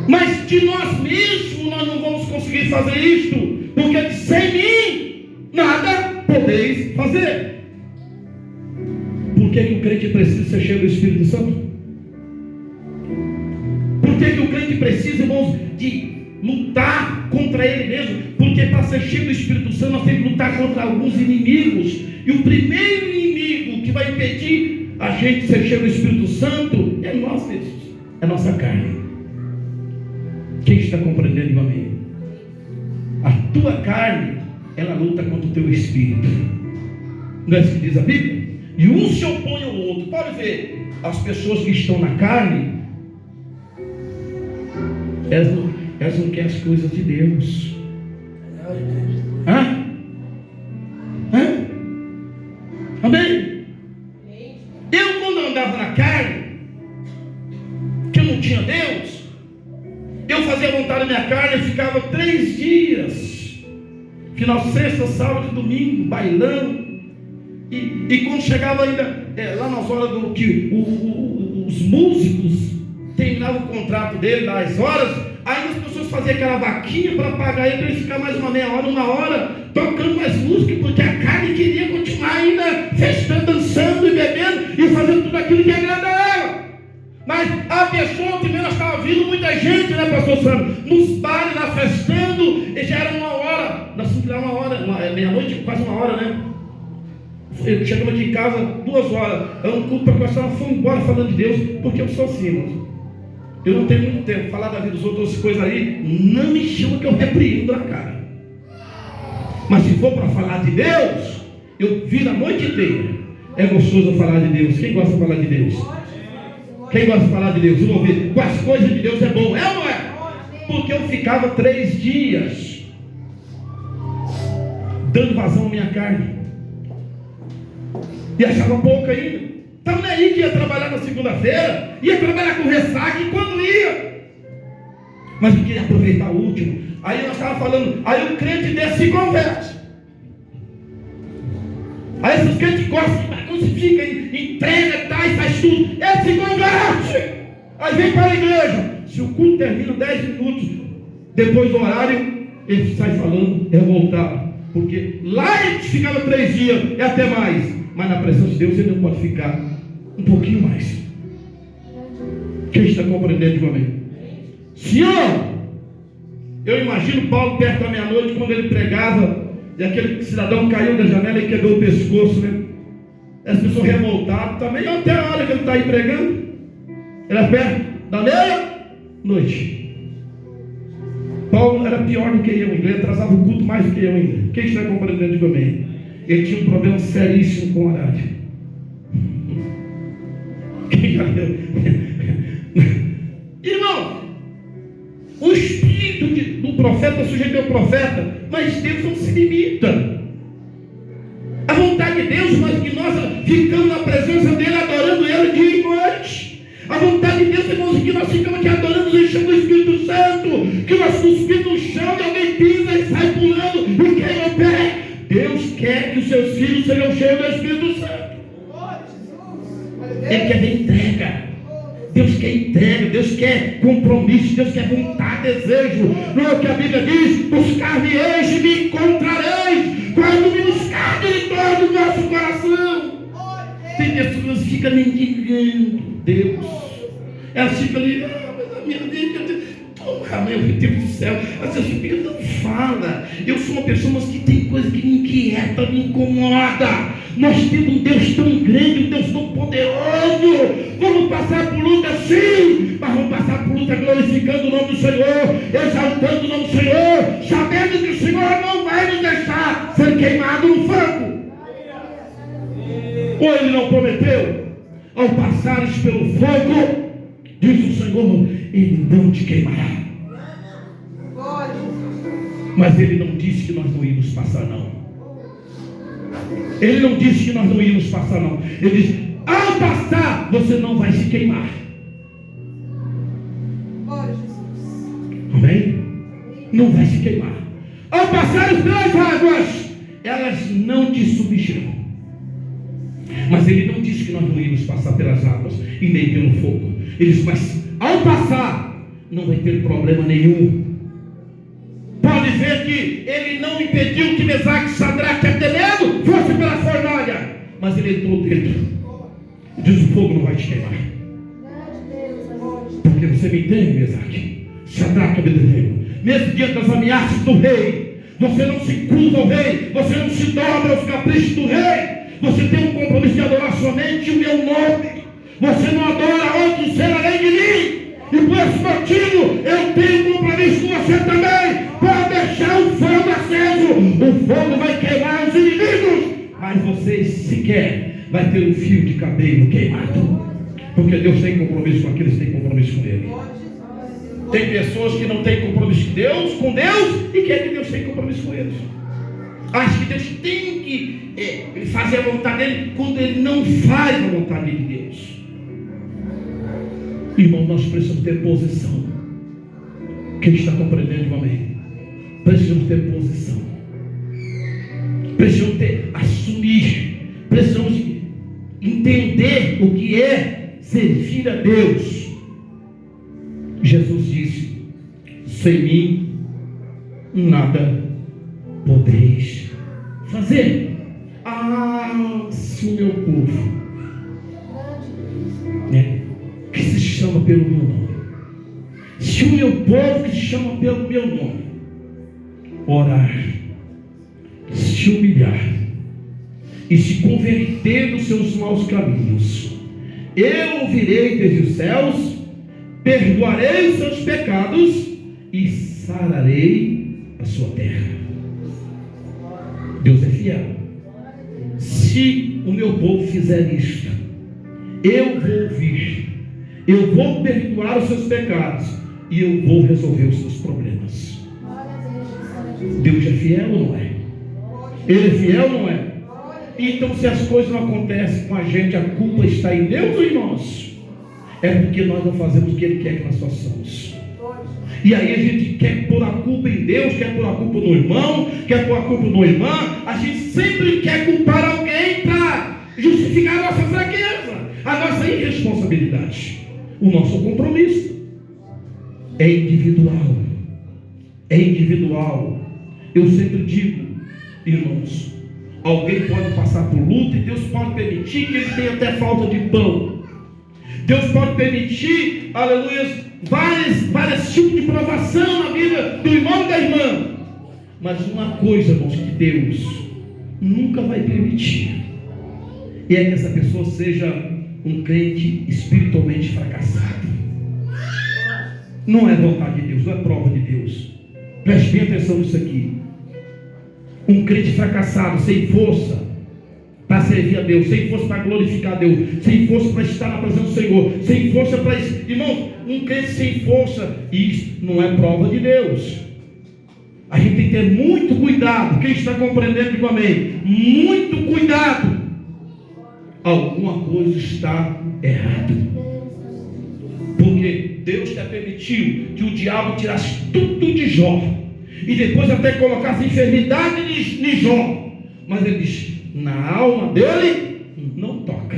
Mas de nós mesmos nós não vamos conseguir fazer isto, porque sem mim nada podeis fazer. Por que o crente precisa ser cheio do Espírito Santo? Por que o crente precisa, irmãos, de lutar contra ele mesmo? Porque para ser cheio do Espírito Santo nós temos que lutar contra alguns inimigos. E o primeiro inimigo que vai impedir a gente ser cheio do Espírito Santo é nós mesmos, é a nossa carne. Quem está compreendendo, meu amigo? A tua carne, ela luta contra o teu espírito. Não é isso que diz a Bíblia? E um se opõe ao outro. Pode ver, as pessoas que estão na carne, elas não querem as coisas de Deus. Hã? Amém? Eu, quando andava na carne, que eu não tinha Deus, eu fazia vontade da minha carne, eu ficava 3 dias, final de sexta, sábado e domingo, bailando. E quando chegava ainda, lá nas horas do que os músicos terminavam o contrato dele, das horas, aí as pessoas faziam aquela vaquinha para pagar ele, para ele ficar mais uma meia hora, 1 hora, tocando mais música, porque a carne queria continuar ainda festando, dançando e bebendo, e fazendo tudo aquilo que agrada a ela. Mas a pessoa, primeiro, nós estava vindo muita gente, né, pastor Sandro? Nos bares, lá festando, e já era 1 hora, nós tínhamos que dar 1 hora, meia-noite, quase 1 hora, né? Chegamos aqui em casa 2 horas, é um culto para começar, fomos embora falando de Deus, porque eu sou assim, irmão. Eu não tenho muito tempo, falar da vida dos outros, coisas aí, não me chama que eu repreendo na cara. Mas se for para falar de Deus, eu vi a noite inteira. É gostoso falar de Deus. Quem gosta de falar de Deus? Quem gosta de falar de Deus? Vamos ouvir. Com as coisas de Deus é bom, é ou não é? Porque eu ficava 3 dias dando vazão à minha carne. E achava pouco ainda. Então não é aí que ia trabalhar na segunda-feira, ia trabalhar com ressaca, e quando ia, mas eu queria aproveitar o último. Aí nós estávamos falando, aí o crente desse se converte. Aí esses crentes gostam, não se fica, entrega, tá, e faz tudo. Ele se converte. Aí vem para a igreja. Se o culto termina 10 minutos depois do horário, ele sai falando, revoltado. Porque lá ele ficava 3 dias, e até mais. Mas na presença de Deus ele não pode ficar um pouquinho mais. Quem está compreendendo de uma vez? Senhor, eu imagino Paulo perto da meia-noite, quando ele pregava, e aquele cidadão caiu da janela e quebrou o pescoço, né? As pessoas revoltadas também, até a hora que ele está aí pregando, era perto da meia-noite. Paulo era pior do que eu, ele atrasava o culto mais do que eu ainda. Quem está compreendendo de uma vez? Ele tinha um problema seríssimo com o horário. Irmão, o espírito do profeta sujeito ao profeta, mas Deus não se limita. A vontade de Deus, mas que nós ficamos na presença dele, adorando ele dia e noite. A vontade de Deus, irmãos, que nós ficamos aqui adorando, enchendo do Espírito Santo, que nós cuspimos no chão e alguém pisa e sai pulando e queima o pé. Deus quer que os seus filhos sejam cheios do Espírito Santo. Ele quer ver entrega. Deus quer entrega, Deus quer compromisso, Deus quer vontade, desejo. Não é o que a Bíblia diz? Buscar-me-eis e me encontrareis, quando me buscarem de todo o vosso coração. Tem pessoas que ficam mendigando Deus. Elas ficam ali, mas a minha vida, meu Deus do céu, essa Bíblia não fala. Eu sou uma pessoa que tem coisa que me inquieta, me incomoda. Nós temos um Deus tão grande, um Deus tão poderoso. Vamos passar por luta sim, mas vamos passar por luta glorificando o nome do Senhor, exaltando o nome do Senhor, sabendo que o Senhor não vai nos deixar ser queimado no fogo. Ou ele não prometeu? ao passares pelo fogo, diz o Senhor, Ele não te queimará. Mas Ele não disse que nós não íamos passar, não. Ele não disse que nós não íamos passar, não. Ele disse, ao passar, você não vai se queimar. Amém? Não vai se queimar. Ao passar pelas águas, elas não te submergirão. Mas Ele não disse que nós não íamos passar pelas águas e nem pelo fogo. Ele disse, mas ao passar, não vai ter problema nenhum. Pode ver que Ele não impediu que Mesaque, Sadraque e Abdenego fosse pela fornalha, mas Ele entrou dentro. Diz, o fogo não vai te queimar. Porque você me entende, Mesaque, Sadraque e Abdenego? Mesmo diante das ameaças do rei, você não se curva ao rei, você não se dobra aos caprichos do rei. Você tem um compromisso de adorar somente o meu nome. Você não adora outro ser além de mim. E por esse motivo eu tenho um compromisso com você também, para deixar o fogo aceso. O fogo vai queimar os inimigos, mas você sequer vai ter um fio de cabelo queimado, porque Deus tem compromisso com aqueles que têm compromisso com Ele. Tem pessoas que não têm compromisso com Deus e querem que Deus tenha compromisso com eles. Acho que Deus tem que fazer a vontade dele quando Ele não faz a vontade de Deus. Irmão, nós precisamos ter posição. Quem está compreendendo, amém? Precisamos ter posição. Precisamos assumir. Precisamos entender o que é servir a Deus. Jesus disse, sem mim nada podeis fazer. Se o meu povo, que se chama pelo meu nome, se o meu povo que se chama pelo meu nome orar, se humilhar e se converter dos seus maus caminhos, eu ouvirei desde os céus, perdoarei os seus pecados e sararei a sua terra. Deus é fiel. Se o meu povo fizer isto, eu vou ouvir, eu vou perdoar os seus pecados e eu vou resolver os seus problemas. Deus é fiel ou não é? Ele é fiel ou não é? Então, se as coisas não acontecem com a gente, a culpa está em Deus ou em nós? É porque nós não fazemos o que Ele quer que nós façamos. E aí a gente quer pôr a culpa em Deus, quer pôr a culpa no irmão, quer pôr a culpa no irmã. A gente sempre quer culpar alguém para justificar a nossa fraqueza, a nossa irresponsabilidade. O nosso compromisso é individual. É individual. Eu sempre digo, irmãos, alguém pode passar por luta e Deus pode permitir que ele tenha até falta de pão. Deus pode permitir, aleluia, vários tipos de provação na vida do irmão e da irmã. Mas uma coisa, irmãos, que Deus nunca vai permitir, e é que essa pessoa seja um crente espiritualmente fracassado. Não é vontade de Deus, não é prova de Deus. Preste bem atenção nisso aqui. Um crente fracassado, sem força para servir a Deus, sem força para glorificar a Deus, sem força para estar na presença do Senhor, sem força para isso. Irmão, um crente sem força, isso não é prova de Deus. A gente tem que ter muito cuidado. Quem está compreendendo, diga amém. Muito cuidado. Alguma coisa está errada. Porque Deus já permitiu que o diabo tirasse tudo de Jó, e depois até colocasse enfermidade em Jó. Mas ele diz, na alma dele não toca.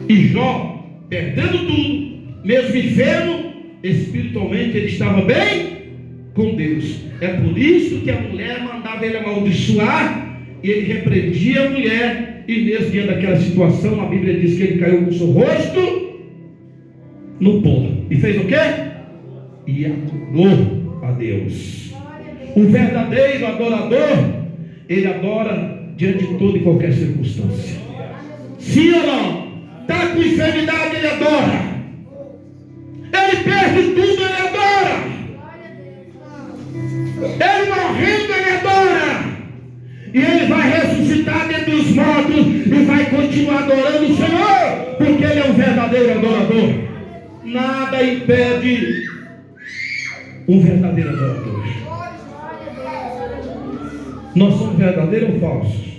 E Jó, perdendo tudo, mesmo enfermo, espiritualmente ele estava bem com Deus. É por isso que a mulher mandava ele amaldiçoar, e ele repreendia a mulher. E nesse dia daquela situação, a Bíblia diz que ele caiu com o seu rosto no pó. E fez o quê? E adorou a Deus. O verdadeiro adorador, ele adora diante de toda e qualquer circunstância. Sim ou não? Está com enfermidade, ele adora. Ele perde tudo, ele adora. Ele morrendo, ele adora. E ele vai ressuscitar ressuscitar dentre os mortos e vai continuar adorando o Senhor, porque Ele é um verdadeiro adorador. Nada impede um verdadeiro adorador. Nós somos verdadeiros ou falsos?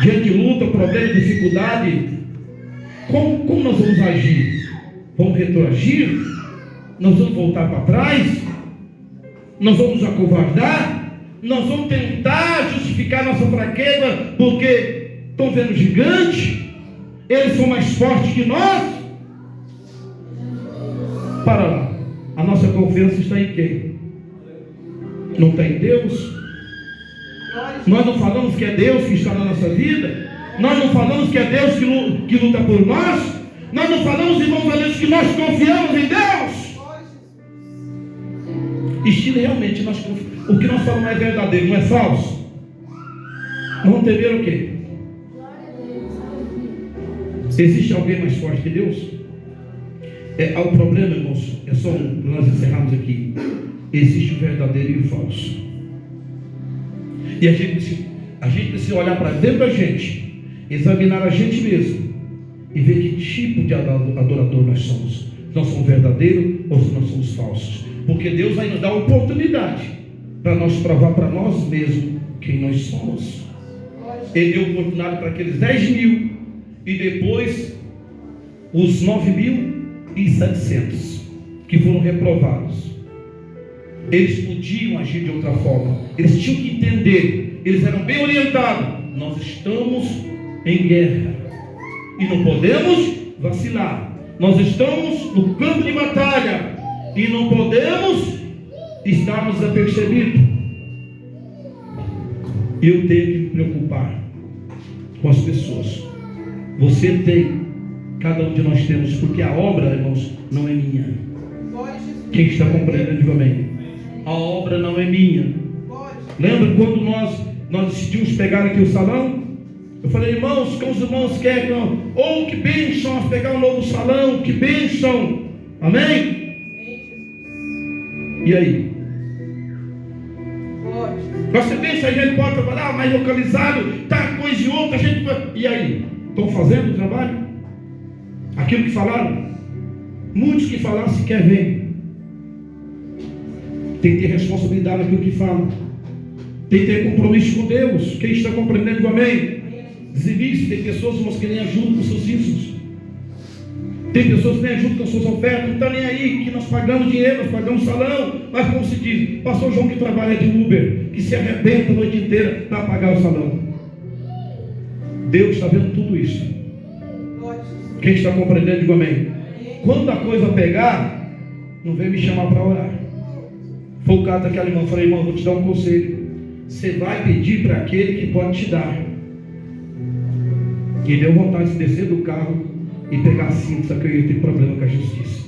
Diante de luta, problema, dificuldade, como nós vamos agir? Vamos retroagir? Nós vamos voltar para trás? Nós vamos acovardar? Nós vamos tentar justificar nossa fraqueza porque estão vendo gigante? Eles são mais fortes que nós? Para lá. A nossa confiança está em quem? Não está em Deus? Nós não falamos que é Deus que está na nossa vida? Nós não falamos que é Deus que luta por nós? Nós não falamos, irmãos valentes, que nós confiamos em Deus? E se realmente o que nós falamos é verdadeiro, não é falso? Nós vamos temer o quê? Existe alguém mais forte que Deus? O problema, irmãos, é só para nós encerrarmos aqui. Existe o verdadeiro e o falso. E a gente precisa olhar para dentro da gente, examinar a gente mesmo e ver que tipo de adorador nós somos. Se nós somos verdadeiros ou se nós somos falsos. Porque Deus vai nos dar oportunidade para nós provar para nós mesmos quem nós somos. Ele deu oportunidade para aqueles 10.000 e depois os 9.700 que foram reprovados. Eles podiam agir de outra forma. Eles tinham que entender. Eles eram bem orientados. Nós estamos em guerra e não podemos vacilar. Nós estamos no campo de batalha e não podemos estarmos desapercebidos. Eu tenho que me preocupar com as pessoas. Você tem, cada um de nós temos, porque a obra, irmãos, não é minha. Quem está compreendendo, diga amém. A obra não é minha. Lembra quando nós decidimos pegar aqui o salão? Eu falei, irmãos, como os irmãos querem, ou que bênção pegar um novo salão, que bênção, amém? E aí? Você pensa, a gente pode trabalhar mais localizado, tá coisa e outra, a gente pode... E aí? Estão fazendo o trabalho? Aquilo que falaram? Muitos que falaram sequer vêm. Tem que ter responsabilidade naquilo que fala. Tem que ter compromisso com Deus. Quem está compreendendo, amém? Exibir-se. Tem pessoas, irmãos, que nem ajudam com seus dízimos. Tem pessoas que nem ajudam com suas ofertas. Não está nem aí, que nós pagamos dinheiro, nós pagamos salão. Mas como se diz, pastor João que trabalha de Uber, que se arrebenta a noite inteira para pagar o salão. Deus está vendo tudo isso. Quem está compreendendo, diga amém. Quando a coisa pegar, não vem me chamar para orar. Foi o caso daquela irmã. Eu falei, irmão, vou te dar um conselho. Você vai pedir para aquele que pode te dar. E deu vontade de descer do carro e pegar a cinta, que eu ia ter problema com a justiça.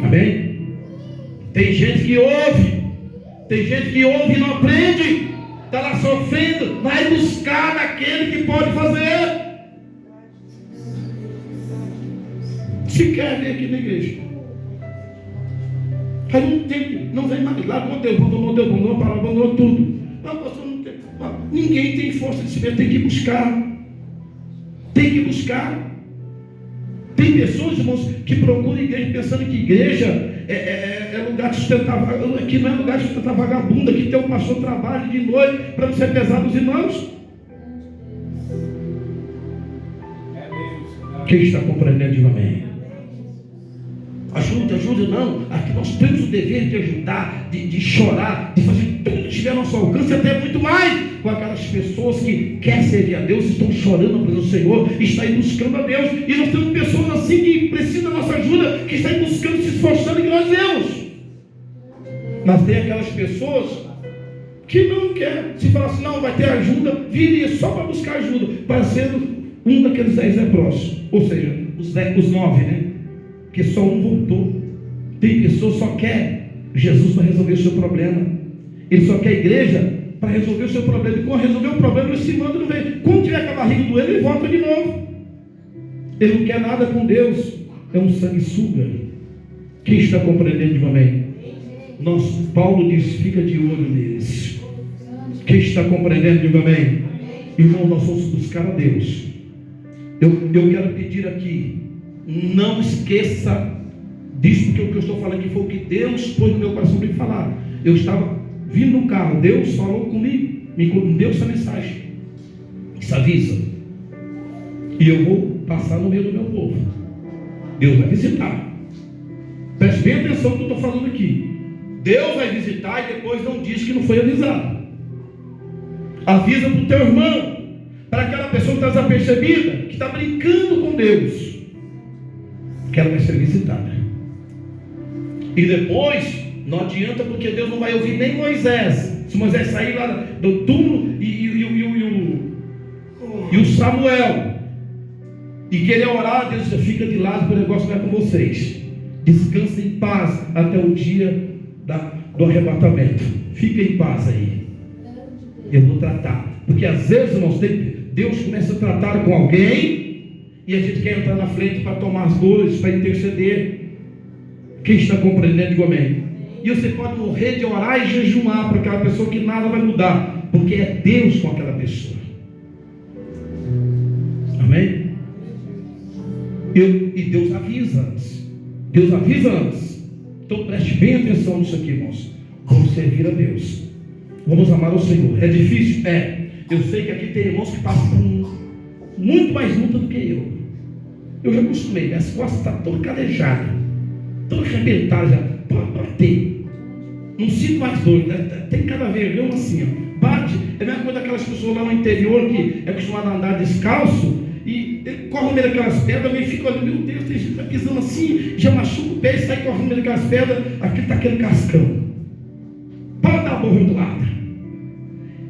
Amém? Tem gente que ouve. Tem gente que ouve e não aprende. Está lá sofrendo. Vai buscar daquele que pode fazer. Se quer vir aqui na igreja. Aí não vem mais lá, abandonou tudo. Não, pastor, não tem. Ninguém tem força de se ver, tem que buscar. Tem que buscar. Tem pessoas, irmãos, que procuram igreja pensando que igreja é lugar de sustentar. Aqui não é lugar de sustentar vagabundo, aqui tem um pastor trabalho de noite para não ser pesado os irmãos. Quem está compreendendo, diga amém. Ajuda, não. Aqui nós temos o dever de ajudar, de chorar, de fazer tudo que estiver ao nosso alcance, até muito mais, com aquelas pessoas que querem servir a Deus, estão chorando pelo Senhor, estão aí buscando a Deus. E nós temos pessoas assim que precisam da nossa ajuda, que estão aí buscando, se esforçando, que nós vemos. Mas tem aquelas pessoas que não querem. Se falar assim, não, vai ter ajuda, viria só para buscar ajuda, parecendo um daqueles 10 leprosos. Ou seja, os 9, né? Porque só um voltou. Tem pessoas que só quer Jesus para resolver o seu problema. Ele só quer a igreja para resolver o seu problema. E quando resolver o problema, ele se manda no meio. Quando tiver com a barriga doendo, ele volta de novo. Ele não quer nada com Deus. É um sanguessuga. Quem está compreendendo, diga amém? Paulo diz, fica de olho neles. Quem está compreendendo, diga amém. Irmão, nós vamos buscar a Deus. Eu quero pedir aqui, não esqueça disso, porque o que eu estou falando aqui foi o que Deus pôs no meu coração para me falar. Eu estava vindo no carro, Deus falou comigo, me deu essa mensagem, essa avisa. E eu vou passar no meio do meu povo. Deus vai visitar. Preste bem atenção no que eu estou falando aqui. Deus vai visitar e depois não diz que não foi avisado. Avisa para o teu irmão, para aquela pessoa que está desapercebida, que está brincando com Deus, que ela vai ser visitada. E depois, não adianta, porque Deus não vai ouvir nem Moisés. Se Moisés sair lá do túmulo e o Samuel e querer orar, Deus já fica de lado, porque o negócio vai com vocês. Descansa em paz até o dia do arrebatamento. Fica em paz aí. Eu vou tratar. Porque às vezes, irmãos, Deus começa a tratar com alguém e a gente quer entrar na frente para tomar as dores, para interceder. Quem está compreendendo, diga amém. E você pode morrer de orar e jejuar para aquela pessoa que nada vai mudar, porque é Deus com aquela pessoa. Amém? E Deus avisa antes. Deus avisa antes. Então preste bem atenção nisso aqui, irmãos. Vamos servir a Deus. Vamos amar o Senhor. É difícil? É. Eu sei que aqui tem irmãos que passam por muito mais luta do que eu. Eu já acostumei. Minhas costas estão todas calejadas, todas arrebentadas já. Pode bater. Não sinto mais dor. Tem cada vergão assim, ó. Bate. É a mesma coisa daquelas pessoas lá no interior que é acostumado a andar descalço e ele corre no meio daquelas pedras e fica olhando, meu Deus, tem gente que está pisando assim, já machuca o pé e sai correndo no meio daquelas pedras. Aqui está aquele cascão. Pode dar bordoada.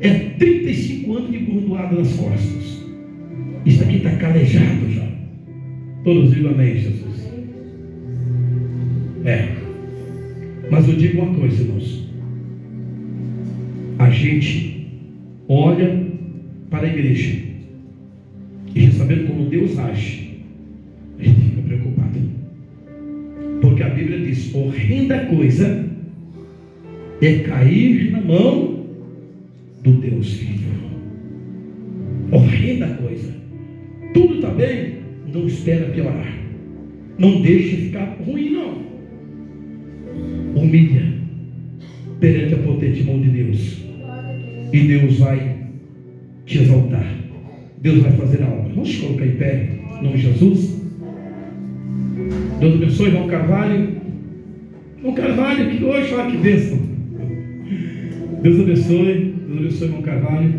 É 35 anos de bordoada nas costas. Isso aqui está calejado já. Todos digam amém, Jesus. Mas eu digo uma coisa, irmãos. A gente olha para a igreja e já sabendo como Deus age, a gente fica preocupado. Porque a Bíblia diz: horrenda coisa é cair na mão do Deus vivo. Horrenda coisa. Tudo está bem? Não espera piorar. Não deixe ficar ruim, não. Humilha perante a potente mão de Deus, e Deus vai te exaltar. Deus vai fazer a obra. Vamos colocar em pé em nome de Jesus. Deus abençoe, irmão Carvalho. Irmão Carvalho, que hoje, olha que bênção. Deus abençoe, irmão Carvalho.